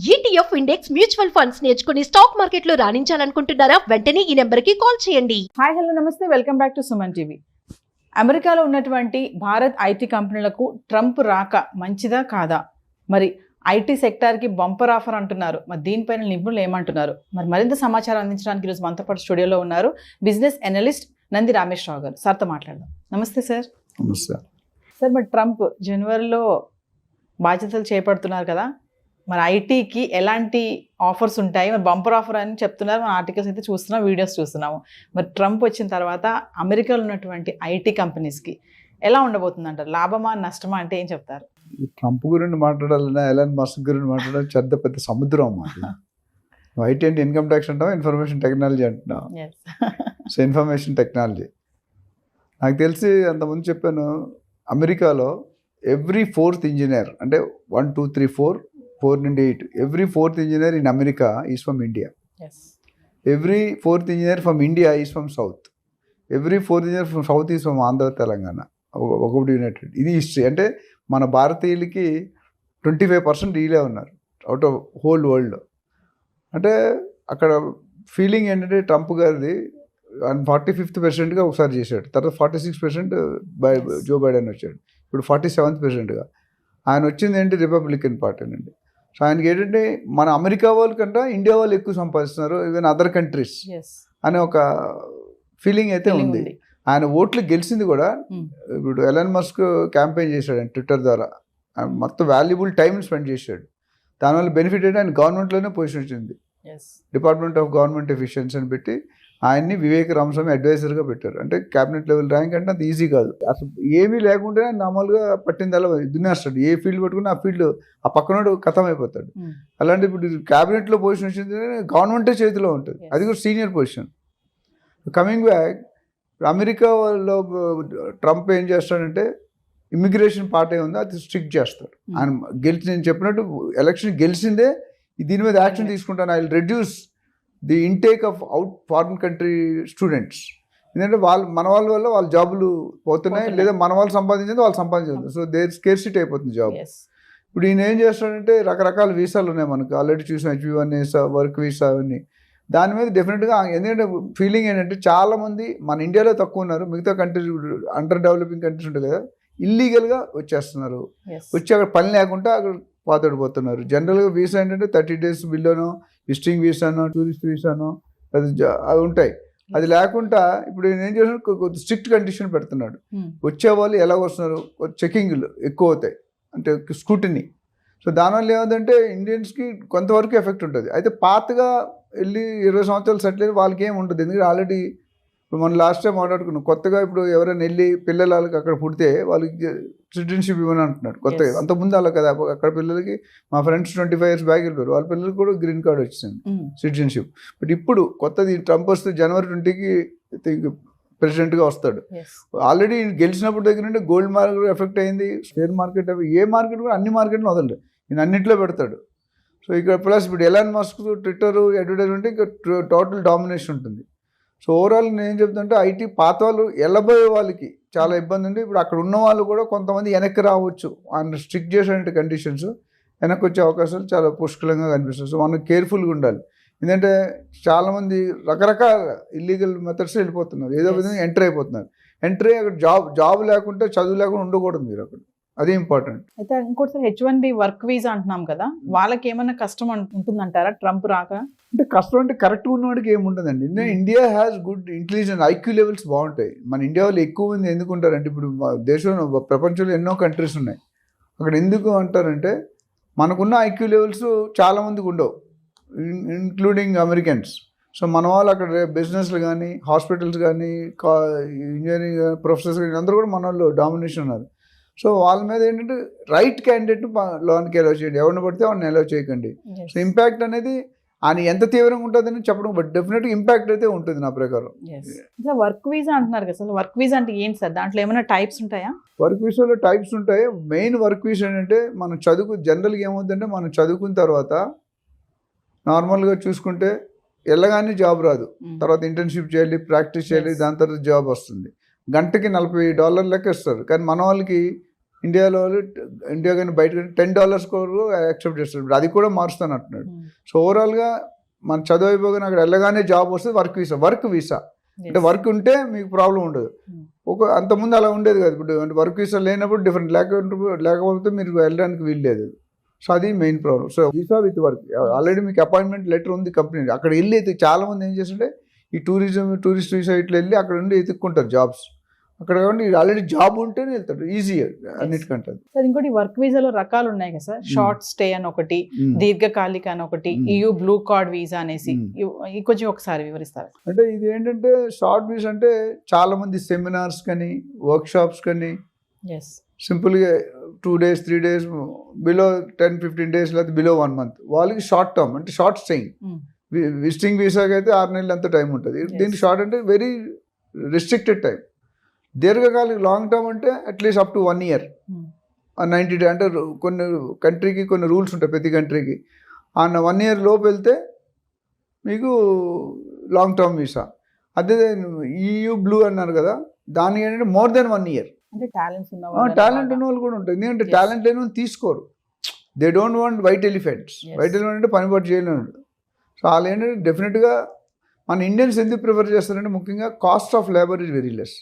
ETF index mutual funds నేర్చుకుని stock మార్కెట్లో రాణించాలనుకుంటున్నారా? వెంటనే ఈ నెంబర్కి కాల్ చేయండి. హాయ్ హలో నమస్తే, welcome back to Suman TV. అమెరికాలో ఉన్నటువంటి భారత్ ఐటీ కంపెనీలకు ట్రంప్ రాక మంచిదా కాదా? మరి ఐటీ సెక్టార్కి బంపర్ ఆఫర్ అంటున్నారు. మరి దీనిపైన నిపుణులు ఏమంటున్నారు? మరి మరింత సమాచారం అందించడానికి ఈరోజు మనతో పాటు స్టూడియోలో ఉన్నారు బిజినెస్ అనలిస్ట్ నంది రామేశ్వరరావు గారు. సార్తో మాట్లాడదాం. నమస్తే సార్. నమస్తే సార్, మరి ట్రంప్ జనవరిలో బాధ్యతలు చేపడుతున్నారు కదా, మరి ఐటీకి ఎలాంటి ఆఫర్స్ ఉంటాయి? మరి బంపర్ ఆఫర్ అని చెప్తున్నారు, మన ఆర్టికల్స్ అయితే చూస్తున్నాం, వీడియోస్ చూస్తున్నాము. మరి ట్రంప్ వచ్చిన తర్వాత అమెరికాలో ఉన్నటువంటి ఐటీ కంపెనీస్కి ఎలా ఉండబోతుంది అంటారు? లాభమా నష్టమా అంటే ఏం చెప్తారు? ట్రంప్ గురించి మాట్లాడాలన్నా ఎలాన్ మస్క్ గురించి మాట్లాడాలి పెద్ద సముద్రం అన్నమాట. ఐటీ అంటే ఇన్కమ్ ట్యాక్స్ అంటావా, ఇన్ఫర్మేషన్ టెక్నాలజీ అంటున్నావు. సో ఇన్ఫర్మేషన్ టెక్నాలజీ నాకు తెలిసి అంతకుముందు చెప్పాను, అమెరికాలో ఎవ్రీ ఫోర్త్ ఇంజనీర్ అంటే 1 2 3 4 నుండి 8 every fourth engineer in America is from India. Every fourth engineer from India is from south. Every fourth engineer from south is from Andhra Telangana. ఒకటి United. ఇది హిస్టరీ. అంటే మన భారతీయులకి 25% వీలే ఉన్నారు అవుట్ ఆఫ్ హోల్ వరల్డ్. అంటే అక్కడ ఫీలింగ్ ఏంటంటే ట్రంప్ గారిది 45th ఒకసారి చేశాడు, తర్వాత 46% జో బైడెన్ వచ్చాడు, ఇప్పుడు 47th ఆయన వచ్చింది ఏంటి రిపబ్లికన్ పార్టీ నుండి. సో ఆయనకి ఏంటంటే మన అమెరికా వాళ్ళకంటే ఇండియా వాళ్ళు ఎక్కువ సంపాదిస్తున్నారు, ఈవెన్ అదర్ కంట్రీస్ అనే ఒక ఫీలింగ్ అయితే ఉంది. ఆయన ఓట్లు గెలిచింది కూడా. ఇప్పుడు ఎలాన్ మస్క్ క్యాంపెయిన్ చేశాడు ఆయన ట్విట్టర్ ద్వారా, మొత్తం వాల్యుబుల్ టైం స్పెండ్ చేశాడు. దానివల్ల బెనిఫిట్ ఏంటి, ఆయన గవర్నమెంట్లోనే పొజిషన్ వచ్చింది, డిపార్ట్మెంట్ ఆఫ్ గవర్నమెంట్ ఎఫిషియన్సీ అని పెట్టి ఆయన్ని వివేక్ రామస్వామి అడ్వైజర్గా పెట్టారు. అంటే క్యాబినెట్ లెవెల్ ర్యాంక్ అంటే అంత ఈజీ కాదు. అసలు ఏమీ లేకుంటే మామూలుగా పట్టిందల్లా దున్నేస్తాడు. ఏ ఫీల్డ్ పట్టుకుని ఆ ఫీల్డ్ ఆ పక్కనోడు ఖతం అయిపోతాడు. అలాంటి ఇప్పుడు క్యాబినెట్లో పొజిషన్ వచ్చింది, గవర్నమెంటే చేతిలో ఉంటుంది, అది కూడా సీనియర్ పొజిషన్. కమింగ్ బ్యాక్, అమెరికాలో ట్రంప్ ఏం చేస్తాడంటే ఇమ్మిగ్రేషన్ పార్ట్ ఉంది, అది స్ట్రిక్ట్ చేస్తాడు. ఆయన నేను చెప్పినట్టు ఎలక్షన్ గెలిచిందే దీని మీద యాక్షన్ తీసుకుంటాను. I will reduce the intake of out foreign country students. ఎందుకంటే మన వాళ్ళ వల్ల వాళ్ళ జాబులు పోతున్నాయి, లేదా మన వాళ్ళు సంపాదించింది వాళ్ళు సంపాదించదు. సో దేర్ స్కేర్సిటీ అయిపోతుంది జాబ్. ఇప్పుడు ఈయన ఏం చేస్తాడంటే రకరకాల వీసాలు ఉన్నాయి మనకు, ఆల్రెడీ చూసిన H1 వీసా, వర్క్ వీసా అవన్నీ. దాని మీద డెఫినెట్గా ఎందుకంటే ఫీలింగ్ ఏంటంటే చాలామంది మన ఇండియాలో తక్కువ ఉన్నారు, మిగతా కంట్రీస్ అండర్ డెవలపింగ్ కంట్రీస్ ఉంటాయి కదా, ఇల్లీగల్గా వచ్చేస్తున్నారు. వచ్చి అక్కడ పని లేకుండా అక్కడ పాతడిపోతున్నారు. జనరల్గా వీసా ఏంటంటే 30 days బిల్లోనో, విజిటింగ్ వీసానో, టూరిస్ట్ వీసానో అవి ఉంటాయి. అది లేకుండా ఇప్పుడు నేను ఏం చేస్తున్నాడు, కొద్ది స్ట్రిక్ట్ కండిషన్ పెడుతున్నాడు. వచ్చేవాళ్ళు ఎలా వస్తున్నారు, చెకింగ్లు ఎక్కువ అవుతాయి, అంటే స్క్రూటినీ. సో దానివల్ల ఏమంటే ఇండియన్స్కి కొంతవరకు ఎఫెక్ట్ ఉంటుంది. అయితే పాతగా వెళ్ళి 20 సంవత్సరాలు సెటిల్ అయ్యి వాళ్ళకి ఏమి ఉంటుంది, ఎందుకంటే ఆల్రెడీ ఇప్పుడు మనం లాస్ట్ టైం మాట్లాడుకున్నాం. కొత్తగా ఇప్పుడు ఎవరైనా వెళ్ళి పిల్లలకి అక్కడ పుడితే వాళ్ళకి సిటిజన్షిప్ ఇవ్వని అంటున్నాడు కొత్తగా. అంతకుముందు అలా కదా, అక్కడ పిల్లలకి మా ఫ్రెండ్స్ 25 years బ్యాక్ వెళ్ళిపోయారు, వాళ్ళ పిల్లలకి కూడా గ్రీన్ కార్డ్ వచ్చింది, సిటిజన్షిప్. బట్ ఇప్పుడు కొత్తది ట్రంప్ వస్తే January 20 ప్రెసిడెంట్గా వస్తాడు. ఆల్రెడీ గెలిచినప్పుడు దగ్గర నుండి గోల్డ్ మార్కెట్ ఎఫెక్ట్ అయింది, షేర్ మార్కెట్, ఏ మార్కెట్ కూడా అన్ని మార్కెట్లు వదలడు, ఈయన అన్నింటిలో పెడతాడు. సో ఇక్కడ ప్లస్ ఇప్పుడు ఎలాన్ మస్క్ ట్విట్టర్ అడ్వర్టైజ్మెంట్ ఇంకా టోటల్ డామినేషన్ ఉంటుంది. సో ఓవరాల్ నేను ఏం చెప్తుంటే ఐటీ పాత వాళ్ళు వెళ్ళబోయే వాళ్ళకి చాలా ఇబ్బంది ఉంది. ఇప్పుడు అక్కడ ఉన్న వాళ్ళు కూడా కొంతమంది వెనక్కి రావచ్చు, ఆయన స్ట్రిక్ట్ చేసే కండిషన్స్ వెనక్కి వచ్చే అవకాశాలు చాలా పుష్కలంగా కనిపిస్తుంది. సో మనం కేర్ఫుల్గా ఉండాలి. ఎందుకంటే చాలామంది రకరకాల ఇల్లీగల్ మెథడ్స్ వెళ్ళిపోతున్నారు, ఏదో విధంగా ఎంటర్ అయిపోతున్నారు. ఎంటర్ అయ్యి అక్కడ జాబ్ లేకుంటే, చదువు లేకుండా ఉండకూడదు మీరు అక్కడ, అది ఇంపార్టెంట్. అయితే ఇంకోటి H1B వర్క్ వీసా అంటున్నాం కదా, వాళ్ళకి ఏమైనా కష్టం ఉంటుందంటారా ట్రంప్ రాక? అంటే కష్టం అంటే కరెక్ట్గా ఉన్నవాడికి ఏముంటుందండి. India has good intelligence, IQ levels బాగుంటాయి. మన ఇండియా వాళ్ళు ఎక్కువ మంది ఎందుకు ఉంటారంటే, ఇప్పుడు దేశంలో ప్రపంచంలో ఎన్నో కంట్రీస్ ఉన్నాయి, అక్కడ ఎందుకు అంటారంటే మనకున్న ఐక్యూ లెవెల్స్ చాలామందికి ఉండవు, ఇంక్లూడింగ్ అమెరికన్స్. సో మన వాళ్ళు అక్కడ బిజినెస్లు కానీ, హాస్పిటల్స్ కానీ, ఇంజనీరింగ్ ప్రొఫెసర్స్ కానీ అందరూ కూడా మన వాళ్ళు డామినేషన్ ఉన్నారు. సో వాళ్ళ మీద ఏంటంటే రైట్ క్యాండిడేట్ లోన్కి అలౌ చేయండి, ఎవరిని పడితే వాళ్ళని అలౌ చేయకండి. సో ఇంపాక్ట్ అనేది ఆయన ఎంత తీవ్రంగా ఉంటుందని చెప్పడం, బట్ డెఫినెట్గా ఇంపాక్ట్ అయితే ఉంటుంది నా ప్రకారం. వర్క్ వీసా అంటున్నారు కదా, అసలు వర్క్ వీసా అంటే ఏంటి సార్? దాంట్లో ఏమైనా టైప్స్ ఉంటాయా? వర్క్ వీసాలో టైప్స్ ఉంటాయి. మెయిన్ వర్క్ వీసా ఏంటంటే మనం జనరల్గా ఏమవుతుందంటే మనం చదువుకున్న తర్వాత నార్మల్గా చూసుకుంటే వెళ్ళగానే జాబ్ రాదు, తర్వాత ఇంటర్న్షిప్ చేయాలి, ప్రాక్టీస్ చేయాలి, దాని తర్వాత జాబ్ వస్తుంది. గంటకి $40 లెక్క ఇస్తారు. కానీ మన వాళ్ళకి ఇండియాలో వాళ్ళు ఇండియా కానీ బయట కానీ $10 కొరకు యాక్సెప్ట్ చేస్తారు. ఇప్పుడు అది కూడా మారుస్తాను అంటున్నాడు. సో ఓవరాల్గా మన చదువు అయిపోగానే అక్కడ వెళ్ళగానే జాబ్ వస్తుంది, వర్క్ వీసా అంటే వర్క్ ఉంటే మీకు ప్రాబ్లం ఉండదు. అంతకుముందు అలా ఉండేది కదా. ఇప్పుడు అంటే వర్క్ వీసా లేనప్పుడు డిఫరెంట్, లేకపోతే మీరు వెళ్ళడానికి వీల్లేదు. సో అది main problem. So visa with work, already మీకు అపాయింట్మెంట్ లెటర్ ఉంది కంపెనీ. అక్కడ వెళ్ళి చాలా మంది ఏం చేస్తుంటే ఈ టూరిస్ట్ వీసా ఇట్లా వెళ్ళి అక్కడ ఉండి ఎత్తుక్కుంటారు జాబ్స్. అక్కడ ఆల్రెడీ జాబ్ ఉంటేనే వెళ్తాడు, ఈజీ అన్నిటికంటే. సార్ ఇంకోటి వర్క్ వీసాలో రకాలు ఉన్నాయి కదా సార్, షార్ట్ స్టే అని ఒకటి, దీర్ఘకాలిక అని ఒకటి, EU బ్లూ కార్డ్ వీసా అనేసి, కొంచెం ఒకసారి వివరిస్తారు. అంటే ఇది ఏంటంటే షార్ట్ వీసా అంటే చాలా మంది సెమినార్స్ కానీ వర్క్ షాప్స్ కానీ సింపుల్గా 2 days 3 days బిలో 10-15 days లేదా బిలో 1 month వాళ్ళకి షార్ట్ టర్మ్ అంటే షార్ట్ స్టేయింగ్. విజిటింగ్ వీసాకి అయితే 6 నెలలు అంత టైం ఉంటుంది. దీనికి షార్ట్ అంటే వెరీ రిస్ట్రిక్టెడ్ టైం. దీర్ఘకాలిక లాంగ్ టర్మ్ అంటే at least up to 1 year 90 days. అంటే కొన్ని కంట్రీకి కొన్ని రూల్స్ ఉంటాయి, ప్రతి కంట్రీకి. ఆ 1 year లోపు వెళ్తే మీకు లాంగ్ టర్మ్ వీసా. అదే EU బ్లూ అన్నారు కదా, దానికి ఏంటంటే మోర్ దెన్ 1 year. అంటే టాలెంట్ ఉన్న వాళ్ళు కూడా ఉంటుంది. ఎందుకంటే టాలెంట్ లేని వాళ్ళు తీసుకోరు. They don't want white elephants. White elephant అంటే పని పట్టు చేయలేడు. సో వాళ్ళు ఏంటంటే డెఫినెట్గా మన ఇండియన్స్ ఎందుకు ప్రిఫర్ చేస్తారంటే ముఖ్యంగా cost of labour is very less.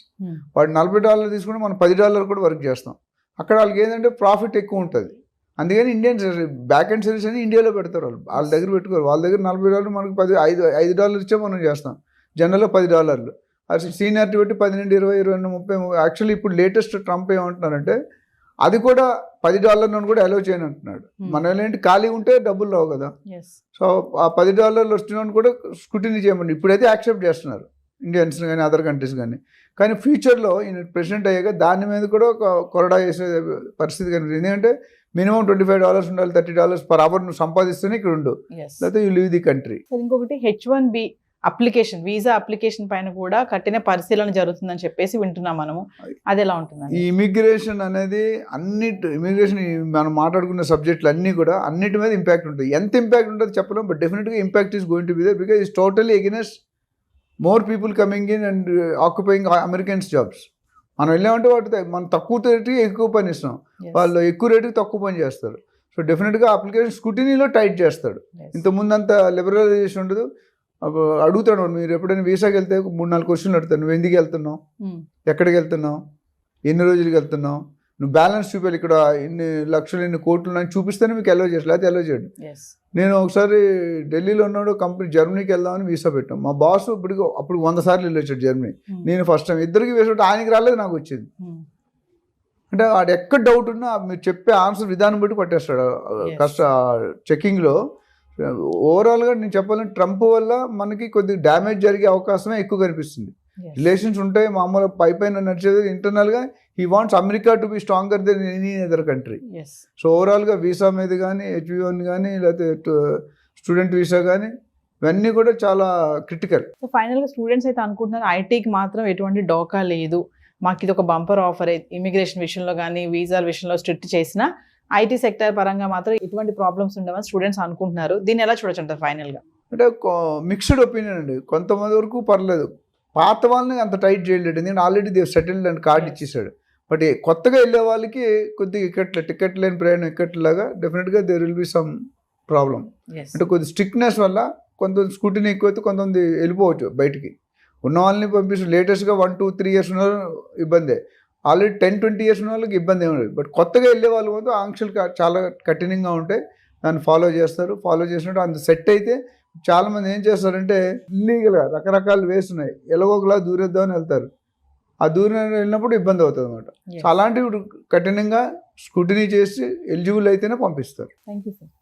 వాడు $40 తీసుకుంటే మనం $10 కూడా వర్క్ చేస్తాం. అక్కడ వాళ్ళకి ఏంటంటే ప్రాఫిట్ ఎక్కువ ఉంటుంది. అందుకని ఇండియన్స్ బ్యాక్ అండ్ సర్వీస్ అని ఇండియాలో పెడతారు. వాళ్ళ దగ్గర పెట్టుకోరు. వాళ్ళ దగ్గర $40 మనకు $5 ఇచ్చే మనం చేస్తాం. జనరల్గా $10. అది సీనియారిటీ పెట్టి 10 నుండి 20, 22, 30. యాక్చువల్లీ ఇప్పుడు లేటెస్ట్ ట్రంప్ ఏమంటున్నారంటే అది కూడా $10 నన్ను కూడా అలౌ చేయను అంటున్నాడు. మన ఏంటి ఖాళీ ఉంటే డబ్బులు రావు కదా. సో ఆ $10 వస్తున్నాను కూడా స్క్రూటినీ చేయమని ఇప్పుడైతే యాక్సెప్ట్ చేస్తున్నారు ఇండియన్స్ కానీ అదర్ కంట్రీస్ కానీ. కానీ ఫ్యూచర్లో ఈయన ప్రెసిడెంట్ అయ్యాక దాని మీద కూడా ఒక కొరడా చేసే పరిస్థితి కనిపిస్తుంది. ఎందుకంటే మినిమం $25 ఉండాలి, $30 per hour నువ్వు సంపాదిస్తేనే ఇక్కడ ఉండు, లేకపోతే యూ లీవ్ ది కంట్రీ. ఇంకొకటి H1B అప్లికేషన్, వీసా అప్లికేషన్ పైన కూడా కఠిన పరిశీలన జరుగుతుందని చెప్పేసి వింటున్నాం మనము. అది ఎలా ఉంటుంది? ఈ ఇమిగ్రేషన్ అనేది ఇమిగ్రేషన్ మనం మాట్లాడుకున్న సబ్జెక్టులు అన్నీ కూడా అన్నిటి మీద ఇంపాక్ట్ ఉంటుంది. ఎంత ఇంపాక్ట్ ఉంటుంది చెప్పలేం, బట్ డెఫినెట్గా impact is going to be there because it's totally against more people coming in and occupying Americans jobs. మనం వెళ్ళామంటే వాటి మనం తక్కువ రేటుకి ఎక్కువ పని ఇస్తాం, వాళ్ళు ఎక్కువ రేటుకి తక్కువ పని చేస్తారు. సో డెఫినెట్గా అప్లికేషన్ స్క్రూటినీలో టైట్ చేస్తాడు. ఇంతకుముందు అంత లిబరలైజేషన్ ఉండదు. అడుగుతాడు, మీరు ఎప్పుడైనా వీసాకి వెళ్తే 3-4 క్వశ్చన్లు అడుగుతాను. నువ్వు ఎందుకు వెళ్తున్నావు, ఎక్కడికి వెళ్తున్నావు, ఎన్ని రోజులకి వెళ్తున్నావు, నువ్వు బ్యాలెన్స్ చూపాలి, ఇక్కడ ఇన్ని లక్షలు ఇన్ని కోట్లు ఉన్నాయని చూపిస్తేనే మీకు అలౌ చేయాలి, లేకపోతే అలౌ చేయడు. నేను ఒకసారి ఢిల్లీలో ఉన్నాడు కంపెనీ, జర్మనీకి వెళ్దామని వీసా పెట్టాం. మా బాస్ అప్పుడు 100 సార్లు వెళ్ళొచ్చాడు జర్మనీ. నేను ఫస్ట్ టైం ఇద్దరికి వేసాడు, ఆయనకి రాలేదు, నాకు వచ్చింది. అంటే వాడు ఎక్కడ డౌట్ ఉన్నా మీరు చెప్పే ఆన్సర్ విధానం బట్టి పట్టేస్తాడు చెక్కింగ్లో. ఓవరాల్గా నేను చెప్పాలంటే ట్రంప్ వల్ల మనకి కొద్దిగా డ్యామేజ్ జరిగే అవకాశమే ఎక్కువ కనిపిస్తుంది. రిలేషన్స్ ఉంటాయి మామూలు పైపైన నడిచేది, ఇంటర్నల్గా he wants America to be stronger then any other country. So ఓవరాల్గా వీసా మీద కానీ H1 కానీ లేకపోతే స్టూడెంట్ వీసా కానీ ఇవన్నీ కూడా చాలా క్రిటికల్. సో ఫైనల్గా స్టూడెంట్స్ అయితే అనుకుంటున్నారు ఐటీకి మాత్రం ఎటువంటి డోకా లేదు, మాకు ఇది ఒక బంపర్ ఆఫర్. ఇమిగ్రేషన్ విషయంలో కానీ వీసాల విషయంలో స్ట్రిక్ట్ చేసినా ఐటీ సెక్టర్ పరంగా మాత్రం ఎటువంటి ప్రాబ్లమ్స్ ఉండవని స్టూడెంట్స్ అనుకుంటున్నారు. దీన్ని ఎలా చూడొచ్చు అంటారు ఫైనల్గా? అంటే మిక్స్డ్ ఒపీనియన్ అండి. కొంతమంది వరకు పర్లేదు, పాత వాళ్ళని అంత టైట్ చేయలేడు, ఎందుకంటే already they settled and card ఇచ్చేసాడు. బట్ కొత్తగా వెళ్ళే వాళ్ళకి కొద్దిగా టికెట్ లేని ప్రయాణం ఎక్కట్లాగా డెఫినెట్గా there will be some problem. అంటే కొద్ది స్ట్రిక్ట్నెస్ వల్ల కొంతమంది స్కూటీని ఎక్కువైతే కొంతమంది వెళ్ళిపోవచ్చు బయటికి. ఉన్న వాళ్ళని పంపిస్తూ లేటెస్ట్గా 1-2-3 years ఉన్న ఇబ్బందే, ఆల్రెడీ 10-20 years ఉన్న వాళ్ళకి ఇబ్బంది ఏమి లేదు. బట్ కొత్తగా వెళ్ళే వాళ్ళు మాత్రం ఆంక్షలు చాలా కఠినంగా ఉంటాయి, దాన్ని ఫాలో చేస్తారు. ఫాలో చేసినట్టు అంత సెట్ అయితే చాలామంది ఏం చేస్తారంటే ఇల్లీగల్గా రకరకాల వేస్ ఉన్నాయి, ఎలాగోలా దూరేద్దామని వెళ్తారు. ఆ దూరం వెళ్ళినప్పుడు ఇబ్బంది అవుతుంది అనమాట. సో అలాంటివి కఠినంగా స్క్రూటినీ చేసి ఎలిజిబుల్ అయితేనే పంపిస్తారు. Thank you sir.